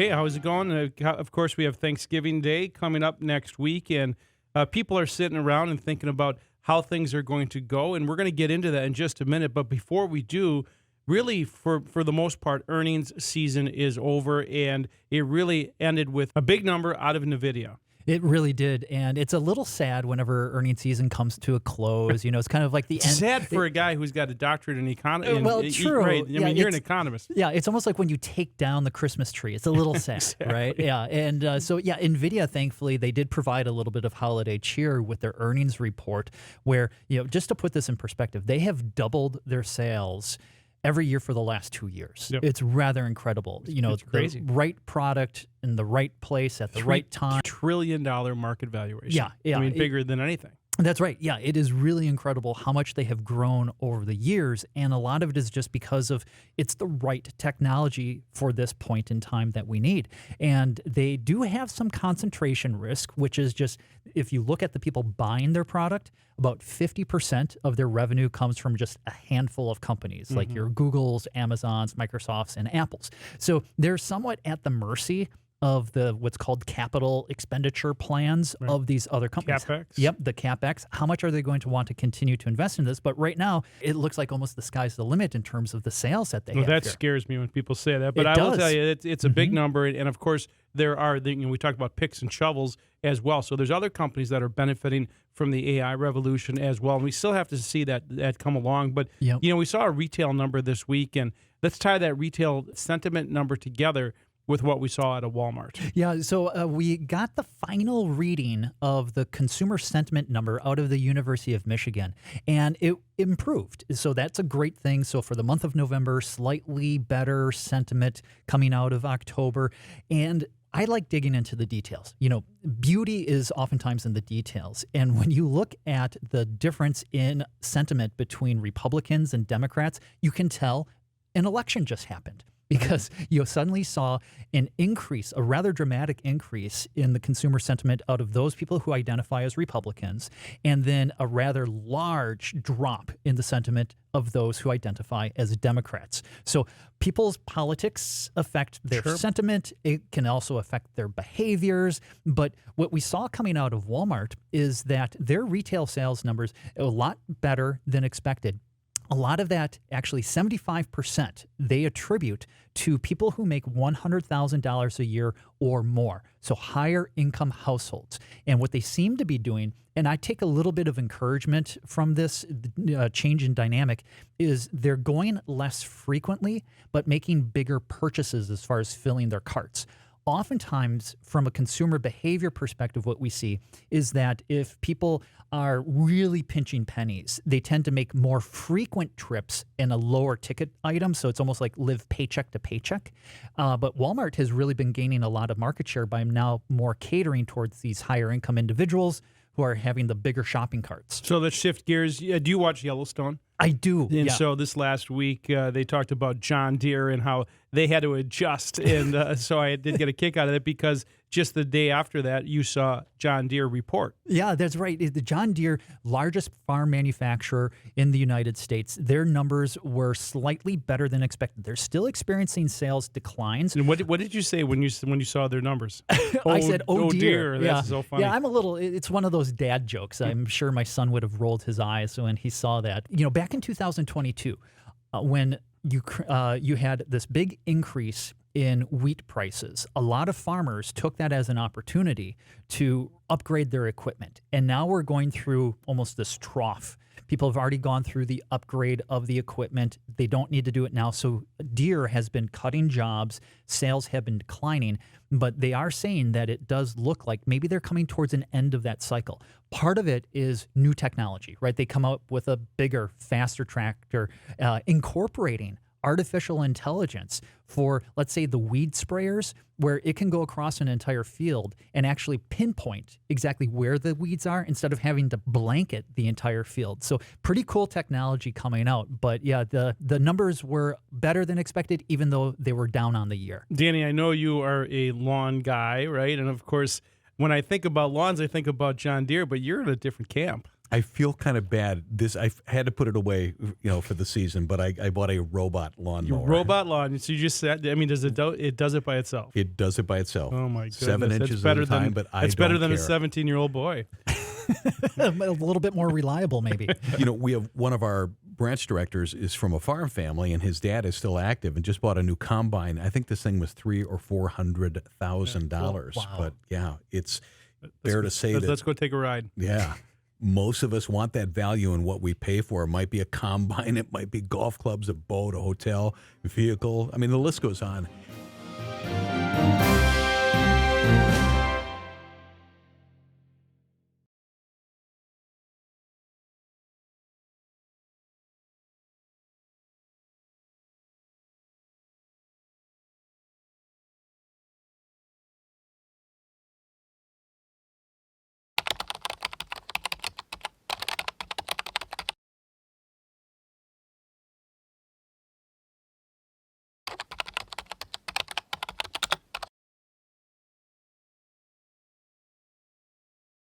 Hey, how's it going? Of course, we have Thanksgiving Day coming up next week, and people are sitting around and thinking about how things are going to go, and we're going to get into that in just a minute. But before we do, really, for the most part, earnings season is over, and it really ended with a big number out of NVidia. It really did, and it's a little sad whenever earnings season comes to a close. You know, it's kind of like the end. Sad for a guy who's got a doctorate in economy. Well, true. Right. I mean, you're an economist. Yeah, it's almost like when you take down the Christmas tree. It's a little sad, Exactly. right? Yeah, and NVIDIA, thankfully, they did provide a little bit of holiday cheer with their earnings report where, just to put this in perspective, they have doubled their sales every year for the last 2 years. Yep. It's rather incredible. It's crazy. The right product in the right place at the right time. $3 trillion market valuation. Yeah. I mean, bigger than anything. That's right. Yeah, it is really incredible how much they have grown over the years, and a lot of it is just because of it's the right technology for this point in time that we need. And they do have some concentration risk, which is just if you look at the people buying their product, about 50% of their revenue comes from just a handful of companies like your Googles, Amazons, Microsofts, and Apples. So they're somewhat at the mercy of the what's called capital expenditure plans of these other companies. CapEx? Yep, the CapEx. How much are they going to want to continue to invest in this? But right now, it looks like almost the sky's the limit in terms of the sales that they have That here. scares me when people say that. But It I will does. tell you, it's a big number. And, of course, there are, we talked about picks and shovels as well. So there's other companies that are benefiting from the AI revolution as well. And we still have to see that come along. But, we saw a retail number this week. And let's tie that retail sentiment number together with what we saw at a Walmart. Yeah, so we got the final reading of the consumer sentiment number out of the University of Michigan, and it improved. So that's a great thing. So for the month of November, slightly better sentiment coming out of October. And I like digging into the details. Beauty is oftentimes in the details. And when you look at the difference in sentiment between Republicans and Democrats, you can tell an election just happened. Because you suddenly saw an increase, a rather dramatic increase in the consumer sentiment out of those people who identify as Republicans, and then a rather large drop in the sentiment of those who identify as Democrats. So people's politics affect their sentiment. It can also affect their behaviors. But what we saw coming out of Walmart is that their retail sales numbers are a lot better than expected. A lot of that, actually 75%, they attribute to people who make $100,000 a year or more, so higher income households. And what they seem to be doing, and I take a little bit of encouragement from this change in dynamic, is they're going less frequently, but making bigger purchases as far as filling their carts. Oftentimes, from a consumer behavior perspective, what we see is that if people are really pinching pennies, they tend to make more frequent trips in a lower ticket item. So it's almost like live paycheck to paycheck. But Walmart has really been gaining a lot of market share by now more catering towards these higher income individuals who are having the bigger shopping carts. So let's shift gears. Do you watch Yellowstone? I do. And so this last week, they talked about John Deere and how they had to adjust. And so I did get a kick out of it because just the day after that, you saw John Deere report. Yeah, that's right. The John Deere, largest farm manufacturer in the United States, their numbers were slightly better than expected. They're still experiencing sales declines. And what did you say when you saw their numbers? I said, oh dear. That's so funny. Yeah, it's one of those dad jokes. I'm sure my son would have rolled his eyes when he saw that. Back in 2022, when you had this big increase in wheat prices, a lot of farmers took that as an opportunity to upgrade their equipment. And now we're going through almost this trough. People have already gone through the upgrade of the equipment. They don't need to do it now. So Deere has been cutting jobs. Sales have been declining. But they are saying that it does look like maybe they're coming towards an end of that cycle. Part of it is new technology, right? They come out with a bigger, faster tractor, incorporating artificial intelligence for, let's say, the weed sprayers, where it can go across an entire field and actually pinpoint exactly where the weeds are instead of having to blanket the entire field. So pretty cool technology coming out. But yeah, the numbers were better than expected, even though they were down on the year. Danny, I know you are a lawn guy, right? And of course, when I think about lawns, I think about John Deere, but you're in a different camp. I feel kind of bad. I had to put it away, for the season. But I bought a robot lawnmower. Your robot lawn. So you just said, does it does it by itself? It does it by itself. Oh my goodness. 7 inches at a time, but I don't care. It's better than a 17-year-old boy. A little bit more reliable, maybe. We have one of our branch directors is from a farm family, and his dad is still active and just bought a new combine. I think this thing was $300,000 or $400,000. Wow. But yeah, it's fair to say that. Let's go take a ride. Yeah. Most of us want that value in what we pay for. It might be a combine. It might be golf clubs, a boat, a hotel, a vehicle. I mean, the list goes on.